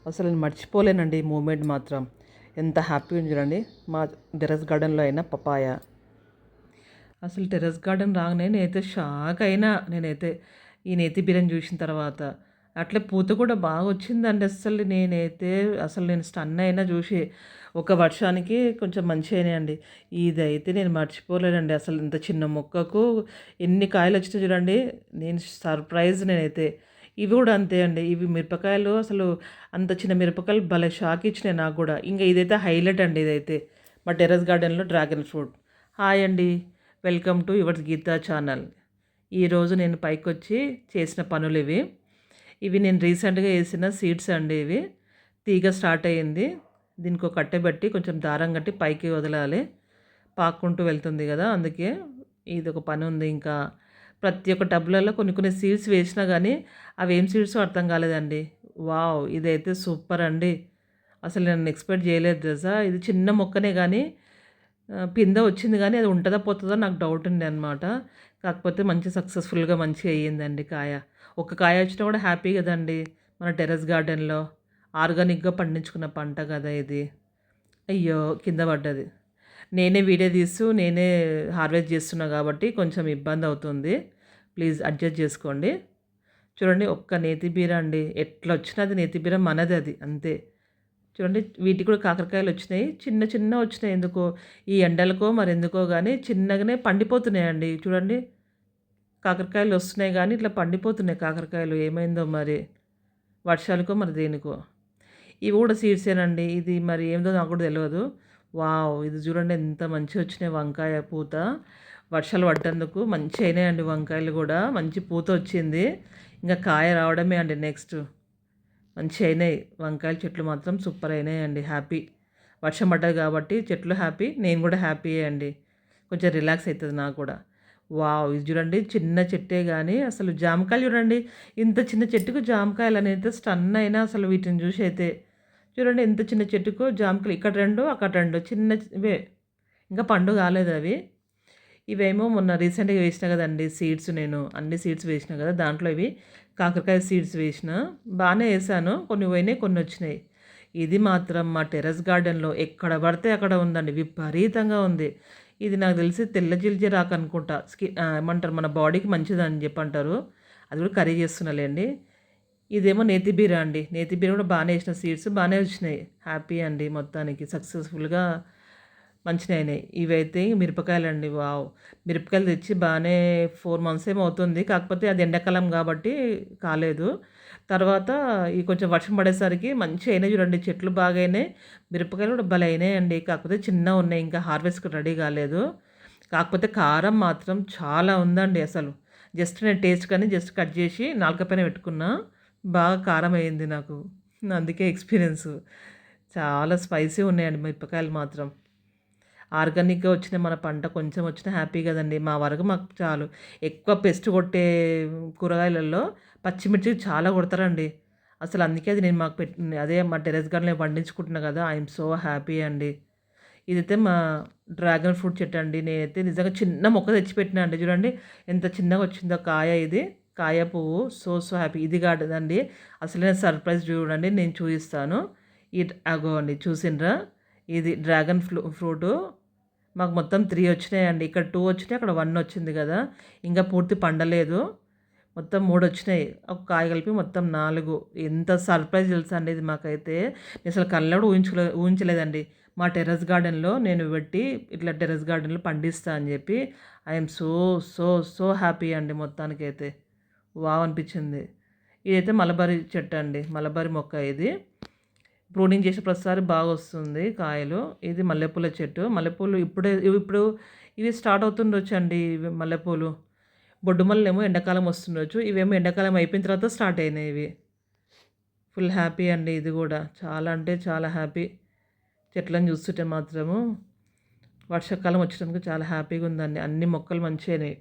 అసలు నేను మర్చిపోలేనండి ఈ మూమెంట్ మాత్రం. ఎంత హ్యాపీ ఉంది చూడండి. మా టెర్రస్ గార్డెన్‌లో అయిన పపాయ. అసలు టెర్రస్ గార్డెన్ రాగానే నేనైతే షాక్ అయినా నేనైతే. ఈ నేతి బీరని చూసిన తర్వాత. అట్లే పూత కూడా బాగా వచ్చిందండి అస్సలు నేనైతే అసలు నేను స్టన్ అయినా చూసి. ఒక వర్షానికి కొంచెం మంచిగయినాయండి. ఇదైతే నేను మర్చిపోలేనండి. అసలు ఇంత చిన్న మొక్కకు ఎన్ని కాయలొచ్చినాయి చూడండి. నేను సర్ప్రైజ్ నేనైతే. ఇవి కూడా అంతే అండి. ఇవి మిరపకాయలు అసలు అంత చిన్న మిరపకాయలు భలే షాక్ ఇచ్చినాయి నాకు గూడా. ఇంక ఇదైతే హైలైట్ అండి ఇదైతే. మా టెర్రస్ గార్డెన్‌లో డ్రాగన్ ఫ్రూట్. హాయ్ అండి. Welcome to yours Geetha channel. ఈరోజు నేను పైకొచ్చి చేసిన పనులివి. ఇవి నేను రీసెంట్‌గా ఏసిన సీడ్స్ అండి ఇవి. తీగ స్టార్ట్ అయ్యింది. దీనికో కట్టె బెట్టి కొంచెం దారం కట్టి పైకి వదలాలి. పాక్కుంటూ వెళ్తుంది గదా! అందుకే ఇదొక పనుంది ఇంకా. ప్రతి ఒక్క టబ్‌లలో కొన్ని కొన్ని సీడ్స్ వేసినా గానీ, అవేం సీడ్సో అర్థం కాలేదండి. వావ్! ఇదైతే సూపర్ అండి. అసలు నేను ఎక్స్‌పెక్ట్ చేయలేదు తెలుసా! ఇది చిన్న మొక్కనే గానీ పిందె వచ్చింది గానీ, అది ఉంటదా? పోతదా? నాకు డౌట్ ఉండే అనమాట. కాకపోతే మంచి సక్సెస్‌ఫుల్‌గా మంచిగా అయ్యిందండి కాయ. ఒక కాయ వచ్చినా కూడా హ్యాపీ గదండీ! మన టెర్రస్ గార్డెన్‌లో ఆర్గానిక్‌గా పండించుకున్న పంట గదా ఇది. అయ్యో! కింద పడ్డది. నేనే వీడియో తీస్తూ, నేనే హార్వెస్ట్ చేస్తున్నా గాబట్టి కొంచెం ఇబ్బందవుతుంది. Please adjust జేసుకోండి. చూడండి ఒక్క నేతి బీర అండి. ఎట్లొచ్చినా నేతి బీర మనదది అంతే. చూడండి వీటికి కూడా కాకరకాయలొచ్చినాయి. చిన్న చిన్నవొచ్చినాయి ఎందుకో. ఈ ఎండలకో మరెందుకో గానీ చిన్నగానే పండిపోతున్నాయండి. చూడండి కాకరకాయలొస్తున్నాయి గానీ ఇట్లా పండిపోతున్నాయి కాకరకాయలు. ఏమైందో మరి. వర్షాలకో మరి దేనికో. ఇవి కూడా సీడ్సేనండి. ఇది మరి ఏందో నాకు కూడా తెలవదు. వావ్! ఇది చూడండి ఎంత మంచిగొచ్చినాయి వంకాయ పూత. వర్షాలు పడ్డందుకు మంచిగయినాయండి వంకాయలు గూడా. మంచి పూతొచ్చింది. ఇంక కాయ రావడమే అండి నెక్స్ట్. మంచిగయినాయి. వంకాయల చెట్లు మాత్రం సూపరయినాయండి. హ్యాపీ. వర్షం పడ్డది కాబట్టి చెట్లు హ్యాపీ. నేను గూడా హ్యాపీయే అండి. కొంచెం రిలాక్స్ అయితది నాకు గూడా. వావ్! ఇది చూడండి చిన్న చెట్టే గానీ అసలు జామకాయలు చూడండి. ఇంత చిన్న చెట్టుకు జామకాయలనైతే స్టన్ అయినా అసలు వీటిని చూసి అయితే. చూడండి ఎంత చిన్న చెట్టుకో జామకాయలు ఇక్కడ 2 అక్కడ 2 చిన్నవే. ఇంకా పండు కాలేదవి. ఇవేమో మొన్న రీసెంట్‌గా వేసినా గదండీ సీడ్స్ నేను. అన్ని సీడ్స్ వేసినా గదా! దాంట్లో ఇవి కాకరకాయ సీడ్స్ వేసిన. బానే ఏశాను. కొన్ని పోయినాయి, కొన్నొచ్చినాయి. ఇది మాత్రం మా టెర్రస్ గార్డెన్‌లో ఎక్కడ పడితే అక్కడ ఉందండి. విపరీతంగా ఉంది. ఇది నాకు తెలిసి తెల్ల జిల్జరాకు అనుకుంటా. ఏమంటారు మన బాడీకి మంచిదని జెప్పంటారు. అది కూడా కర్రీ చేస్తున్నాలేండి. ఇదేమో నేతి బీర అండి. నేతి బీర కూడా బానే ఏసిన సీడ్స్ బానే వచ్చినాయి. హ్యాపీ అండి మొత్తానికి సక్సెస్‌ఫుల్‌గా మంచిగయినాయి. ఇవైతే మిరపకాయలండి. వావ్! మిరపకాయలు తెచ్చి బానే 4 మంత్స్ ఏమో అవుతుంది. కాకపోతే అది ఎండాకాలం గాబట్టి కాలేదు. తర్వాత ఈ కొంచెం వర్షం పడేసరికి మంచిగయినాయి చూడండి. చెట్లు బాగయినాయి. మిరపకాయలు కూడా భలే అయినాయండి. కాకపోతే చిన్నగున్నాయి. ఇంకా హార్వెస్ట్‌కి రెడీ కాలేదు. కాకపోతే కారం మాత్రం చాలా ఉందండి అసలు. జస్ట్ నేను టేస్ట్‌కని జస్ట్ కట్ జేసి నాలుక పైన పెట్టుకున్నా. బాగా కారం అయింది నాకు. అందుకే ఎక్స్‌పీరియన్సు. చాలా స్పైసీ ఉన్నాయండి మిరపకాయలు మాత్రం. ఆర్గానిక్‌గా వచ్చిన మన పంట కొంచెం వచ్చినా హ్యాపీ గదండీ! మా వరకు మాకు చాలు. ఎక్కువ పెస్ట్ కొట్టే కూరగాయలలో పచ్చిమిర్చి చాలా కొడతారండి. అసలు అందుకే అది నేను మాకు అదే మా టెర్రస్ గార్డెన్‌లో పండించుకుంటున్నా గదా! ఐ యామ్ సో హ్యాపీ అండి. ఇదైతే మా డ్రాగన్ ఫ్రూట్ చెట్టండి. నేనైతే నిజంగా చిన్న మొక్క తెచ్చిపెట్టినా అండి. చూడండి ఎంత చిన్నగా వచ్చిందో కాయ ఇది. కాయ పువ్వు సో హ్యాపీ. ఇది కాదండి అసలైన సర్ప్రైజ్ చూడండి నేను చూపిస్తాను. అగో అండి చూసిండ్రా? ఇది డ్రాగన్ ఫ్రూటు మాకు మొత్తం 3 వచ్చినాయండి. ఇక్కడ 2 వచ్చినాయి. అక్కడ 1 వచ్చింది గదా! ఇంకా పూర్తి పండలేదు. మొత్తం 3 వచ్చినాయి. ఒక కాయ కలిపి మొత్తం 4. ఎంత సర్ప్రైజ్ తెలుసా అండి ఇది మాకైతే. నేను అసలు కల్లో కూడా ఊహించలేదండి. మా టెర్రస్ గార్డెన్‌లో నేను పెట్టి ఇట్లా టెర్రస్ గార్డెన్‌లో పండిస్తా అని చెప్పి I am so, so, so happy అండి మొత్తానికైతే. వావ్! అనిపించింది. ఇదైతే మలబరీ చెట్టు అండి. మలబరీ మొక్క ఇది. ప్రూనింగ్ చేసే ప్రతిసారి బాగొస్తుంది కాయలు. ఇది మల్లెపూల చెట్టు. మల్లెపూలు ఇప్పుడు ఇవి స్టార్ట్ అవుతుండొచ్చండి ఇవి మల్లెపూలు. బొడ్డు మల్లెలేమో ఎండాకాలం వస్తుండొచ్చు. ఇవేమో ఎండాకాలం అయిపోయిన తర్వాత స్టార్ట్ అయినాయి ఇవి. ఫుల్ హ్యాపీ అండి ఇది గూడా. చాలా అంటే చాలా హ్యాపీ. చెట్లను చూస్తుంటే మాత్రము వర్షాకాలం వచ్చినందుకు చాలా హ్యాపీగా ఉందండి. అన్ని మొక్కలు మంచిగాయినాయి.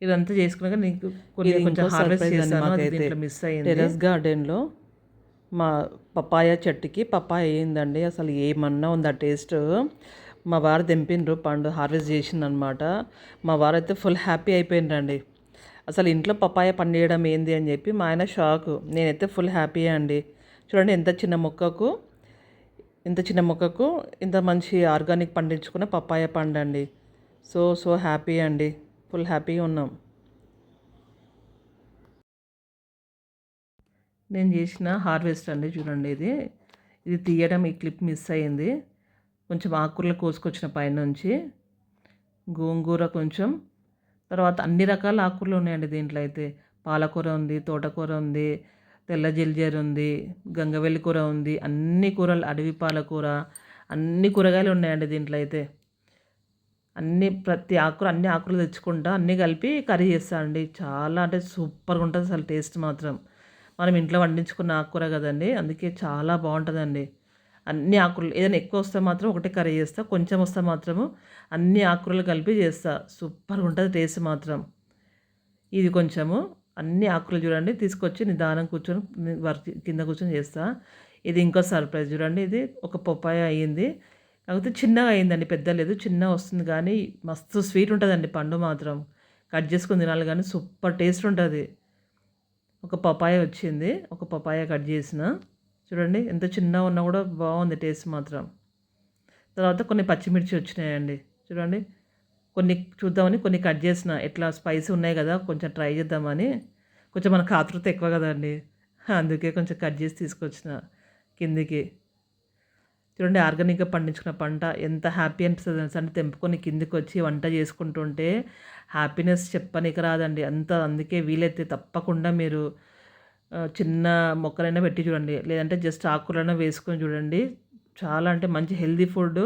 ఇదంతా చేసుకున్నాక నీకు కొన్ని కొంచెం హార్వెస్ట్ చేశాను. అది దీంట్లో మిస్ అయింది. టెర్రస్ గార్డెన్‌లో మా పపాయ చెట్టుకి పపాయ అయ్యిందండి. అసలు ఏమన్నా ఉందా టేస్ట్. మా వారు తెంపిండ్రు పండు హార్వెస్ట్ చేసిందనమాట. మా వారైతే ఫుల్ హ్యాపీ అయిపోయిండ్రండి. అసలు ఇంట్లో పపాయ పండియడం ఏంది అని చెప్పి మా ఆయన షాకు. నేనైతే ఫుల్ హ్యాపీ అండి. చూడండి ఇంత చిన్న మొక్కకు ఇంత మంచి ఆర్గానిక్ పండించుకున్న పపాయ పండు అండి. సో హ్యాపీ అండి. ఫుల్ హ్యాపీగా ఉన్నాం. నేను చేసిన హార్వెస్ట్ అండి చూడండి ఇది తీయడం ఈ క్లిప్ మిస్ అయ్యింది. కొంచెం ఆకుకూరలు కోసుకొచ్చిన పైనుంచి గోంగూర కొంచెం, తర్వాత అన్ని రకాల ఆకుకూరలు ఉన్నాయండి దీంట్లో అయితే. పాలకూర ఉంది, తోటకూర ఉంది, తెల్ల జిల్జర్ ఉంది, గంగవెల్లి కూర ఉంది, అన్ని కూరలు, అడవి పాలకూర, అన్ని కూరగాయలు ఉన్నాయండి దీంట్లో అయితే. ప్రతి ఆకుకూర అన్ని ఆకుకూరలు తెచ్చుకుంటా, అన్నీ కలిపి కర్రీ చేస్తా అండి. చాలా అంటే సూపర్గా ఉంటుంది అసలు టేస్ట్ మాత్రం. మనం ఇంట్లో పండించుకున్న ఆకుకూర కదండి, అందుకే చాలా బాగుంటుందండి. అన్ని ఆకుకూరలు ఏదైనా ఎక్కువ వస్తే మాత్రం ఒకటే కర్రీ చేస్తా, కొంచెం వస్తే మాత్రము అన్ని ఆకుకూరలు కలిపి చేస్తా. సూపర్గా ఉంటుంది టేస్ట్ మాత్రం. ఇది కొంచెము అన్ని ఆకుకూరలు చూడండి తీసుకొచ్చి నిదానం కూర్చొని కింద కూర్చొని చేస్తా. ఇది ఇంకో సర్ప్రైజ్ చూడండి. ఇది ఒక పపాయ అయ్యింది, కాకపోతే చిన్నగా అయిందండి, పెద్ద లేదు, చిన్నగా వస్తుంది. కానీ మస్తు స్వీట్ ఉంటుందండి పండు మాత్రం. కట్ చేసుకుని తినాలి కానీ సూపర్ టేస్ట్ ఉంటుంది. ఒక పపాయ వచ్చింది, ఒక పపాయ కట్ చేసిన. చూడండి ఎంత చిన్నగా ఉన్నా కూడా బాగుంది టేస్ట్ మాత్రం. తర్వాత కొన్ని పచ్చిమిర్చి వచ్చినాయండి చూడండి. కొన్ని కట్ చేసిన, ఎట్లా స్పైసీ ఉన్నాయి కదా కొంచెం ట్రై చేద్దామని. కొంచెం మనకు ఆతృత ఎక్కువ కదండి, అందుకే కొంచెం కట్ చేసి తీసుకొచ్చిన కిందికి. చూడండి ఆర్గానిక్గా పండించుకున్న పంట ఎంత హ్యాపీ అనిపిస్తుంది అంటే తెంపుకొని కిందికి వచ్చి వంట చేసుకుంటుంటే హ్యాపీనెస్ చెప్పనీకి రాదండి అంత. అందుకే వీలైతే తప్పకుండా మీరు చిన్న మొక్కలైనా పెట్టి చూడండి, లేదంటే జస్ట్ ఆకుకూరలైనా వేసుకొని చూడండి. చాలా అంటే మంచి హెల్దీ ఫుడ్,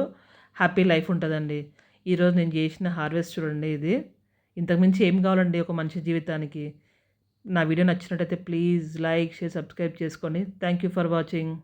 హ్యాపీ లైఫ్ ఉంటుందండి. ఈరోజు నేను చేసిన హార్వెస్ట్ చూడండి ఇది. ఇంతకుమించి ఏం కావాలండి ఒక మనిషి జీవితానికి. నా వీడియో నచ్చినట్టయితే ప్లీజ్ లైక్, షేర్, సబ్స్క్రైబ్ చేసుకోండి. Thank you for watching.